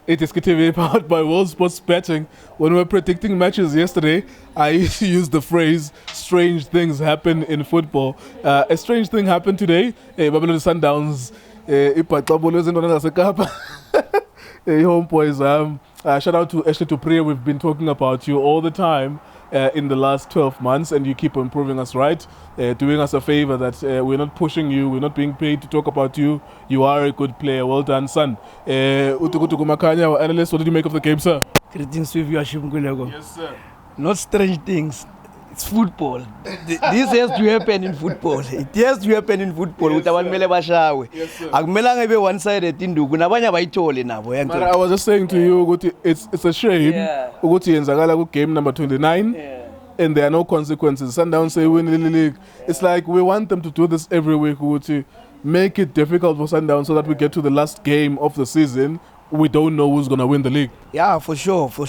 iDiskiTV powered by World Sports Betting. When we were predicting matches yesterday, I used to use the phrase "strange things happen in football." A strange thing happened today. Mamelodi Sundowns, ibhaqabule ezintwana zaseKapa. Homeboys. Shout out to Preez. We've been talking about you all the time in the last 12 months, and you keep improving us, right? Doing us a favor that we're not pushing you, we're not being paid to talk about you. You are a good player. Well done, son. Makhanya, our analyst, what did you make of the game, sir? Greetings with you, Ashim. Yes, sir. Not strange things. It's football. This has to happen in football. It has to happen in football. Yes, sir. Yes, sir. Akumelanga one-sided induku. Nabanya bayithole nabo. But I was just saying to you, it's a shame. Ukuthi yenzakala game number 29. And there are no consequences. Sundowns say win the league. It's like we want them to do this every week, to make it difficult for Sundowns so that we get to the last game of the season. We don't know who's gonna win the league. Yeah, for sure. You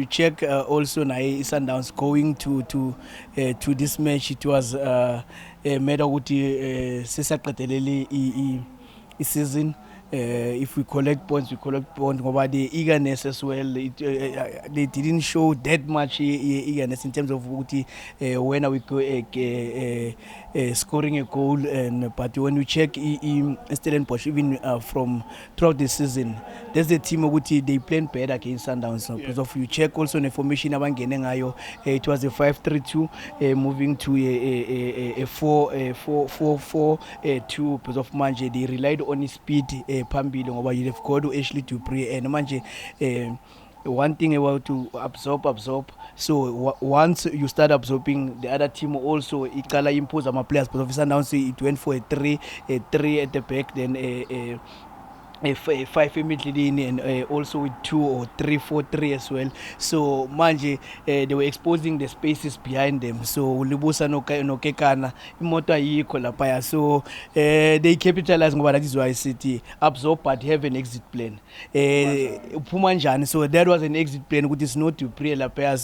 check also now Sundowns going to this match. It was matter ukuthi sesaqedelele season. If we collect points, Ngoba the eagerness as well. They didn't show that much eagerness in terms of when are we scoring a goal. But when you check Stellenbosch, even from throughout the season, there's the team they playing better against Sundowns. So, because of you check also the formation it was a 5-3-2 moving to a 4-4-2 because of Manje. They relied on his speed. Pambili ngoba you have got to actually to pray and manje one thing about to absorb. So once you start absorbing, the other team also ikala impose ama players, but obviously now it went for a 3 at the back, then a 5 immediately in, and also with 2 or 3-4-3 as well. So manje they were exposing the spaces behind them. So Libusa no Kekana imoto ayikho lapha. So they capitalized ngoba that is why City absorb but have an exit plan. Uphuma njani. So that was an exit plan which is not to pray lapha.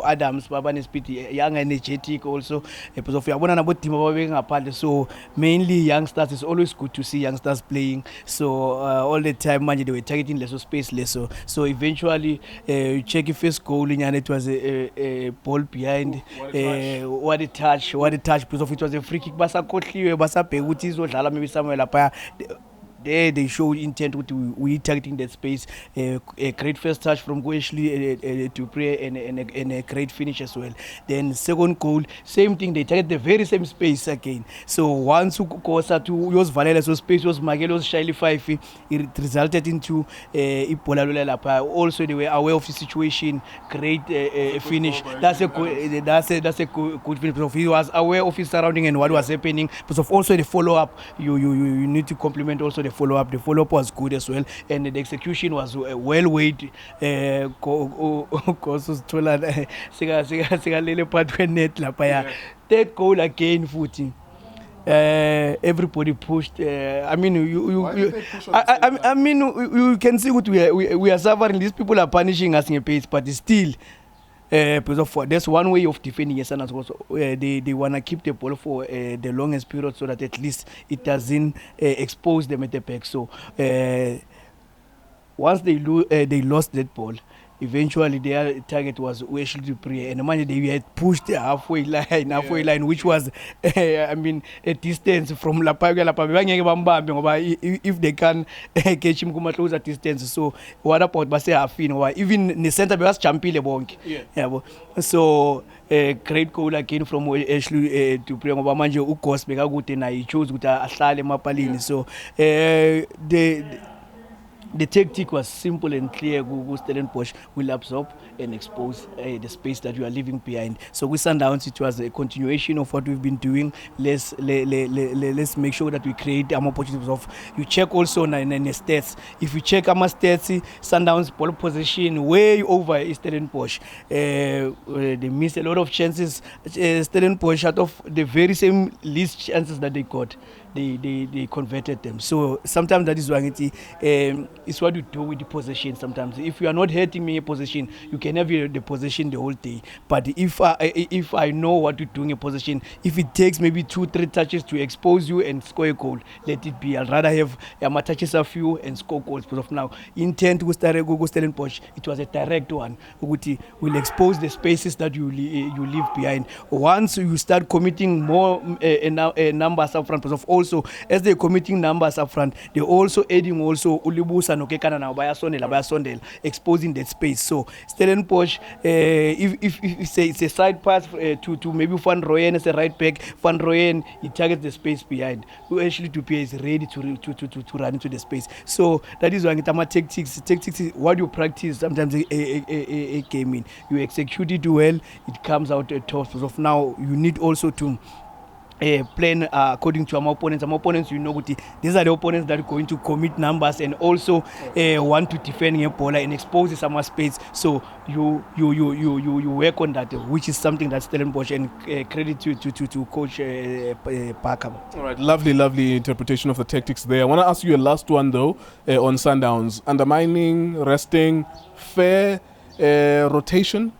Adams baba speed young energetic also because of yabona nabo team ababengaphandle. So mainly youngsters. It's always good to see youngsters playing. So all the time, man, they were targeting less space, less. So eventually, you check the first goal, and it was a ball behind. What a touch! Because of it was a free kick. Basa Kotli, Basa Pegutis, or Jala, maybe somewhere up. There they show intent we targeting that space. A great first touch from Goeshli to pray and a great finish as well. Then second goal, same thing. They target the very same space again. So once Kosa to use Valela, so space was Magelo's Shiley 5. It resulted into Ipola Lapa. Also they were aware of the situation. Great finish. That's a good finish. He was aware of his surrounding and what was happening. Because of also the follow up, you need to compliment also the follow up. The follow up was good as well, and the execution was well weighed. Third goal again, footing. Everybody pushed. I mean, you can see what we are suffering. These people are punishing us in a pace, but still. Because of there's one way of defending yes, and also they want to keep the ball for the longest period so that at least it doesn't expose them at the back. So once they lost that ball, eventually their target was actually to pray, and the they had pushed the halfway line, which was a distance from Lapaga. If they can catch him come close at distance. So what about Base Afin or even the center was champion bonk. Yeah. So great goal again from Ashley to pray Manje ukos beka good na he chose with ahlale mapalini. So the tactic was simple and clear. Stellenbosch will absorb and expose the space that you are leaving behind. So with Sundowns, it was a continuation of what we've been doing. Let's make sure that we create more opportunities. You check also on the stats. If you check our stats, Sundowns ball position way over Stellenbosch. They missed a lot of chances. Stellenbosch out of the very same least chances that they got. they converted them. So sometimes that is why it's what you do with the possession. Sometimes if you are not hurting me in a possession, you can have the possession the whole day. But if I know what to do in a possession, if it takes maybe 2-3 touches to expose you and score a goal, let it be. I'd rather have my touches a few and score goals. Because of now, intent with Stellenbosch, it was a direct one. Will expose the spaces that you leave behind. Once you start committing more numbers up front, because of also as they're committing numbers up front, they're also adding also Ulibusa Nokekana now by Sondel, exposing that space. So Stellenbosch, if it's a side pass to maybe Van Rooyen as a right back, Van Rooyen, he targets the space behind. Who actually to is ready to run into the space. So that is why tactics is what you practice. Sometimes a game in you execute it well, it comes out tough. Because of now you need also to plan according to our opponents. Our opponents, you know, these are the opponents that are going to commit numbers and also want to defend a ball and expose some space. So you work on that, which is something that Stellenbosch, and credit to Coach Parker. All right, lovely interpretation of the tactics there. I want to ask you a last one though on Sundowns. Undermining, resting, fair rotation.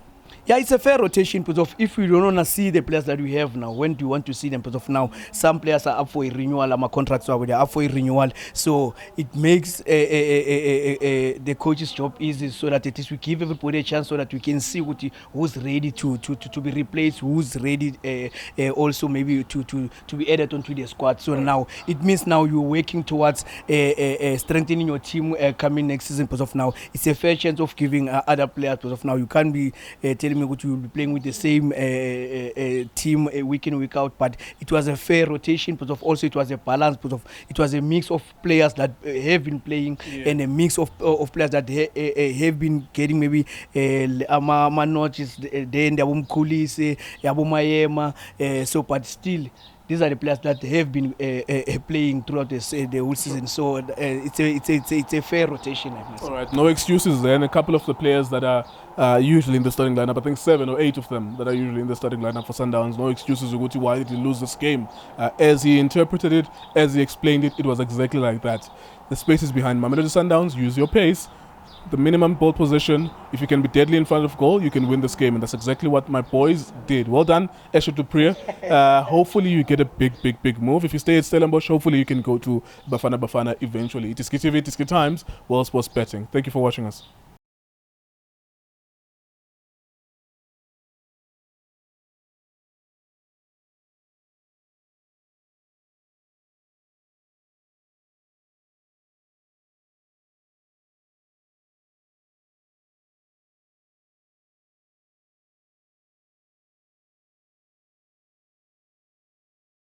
Yeah, it's a fair rotation because of if we don't want to see the players that we have now, when do you want to see them? Because of now, some players are up for a renewal, my contracts are up for a renewal. So it makes the coach's job easy so that at least we give everybody a chance so that we can see who's ready to be replaced, who's ready also maybe to be added onto the squad. So now it means now you're working towards strengthening your team coming next season. Because of now, it's a fair chance of giving other players. Because of now, you can't be telling me what you will be playing with the same team week in, week out, but it was a fair rotation, but also it was a balance, but it was a mix of players that have been playing and a mix of players that have been getting maybe notches, then the Abumkulise, Abumayema, so but still these are the players that have been playing throughout the whole season. So it's a fair rotation. All right, no excuses then. A couple of the players that are usually in the starting lineup, I think 7 or 8 of them that are usually in the starting lineup for Sundowns. No excuses to why did he lose this game. As he interpreted it, as he explained it, it was exactly like that. The space is behind Mamelodi Sundowns. Use your pace. The minimum ball position, if you can be deadly in front of goal, you can win this game. And that's exactly what my boys did. Well done, Eshe to Preez. Hopefully you get a big move. If you stay at Stellenbosch, hopefully you can go to Bafana eventually. iDiskiTV, iDiski Times, World Sports Betting. Thank you for watching us.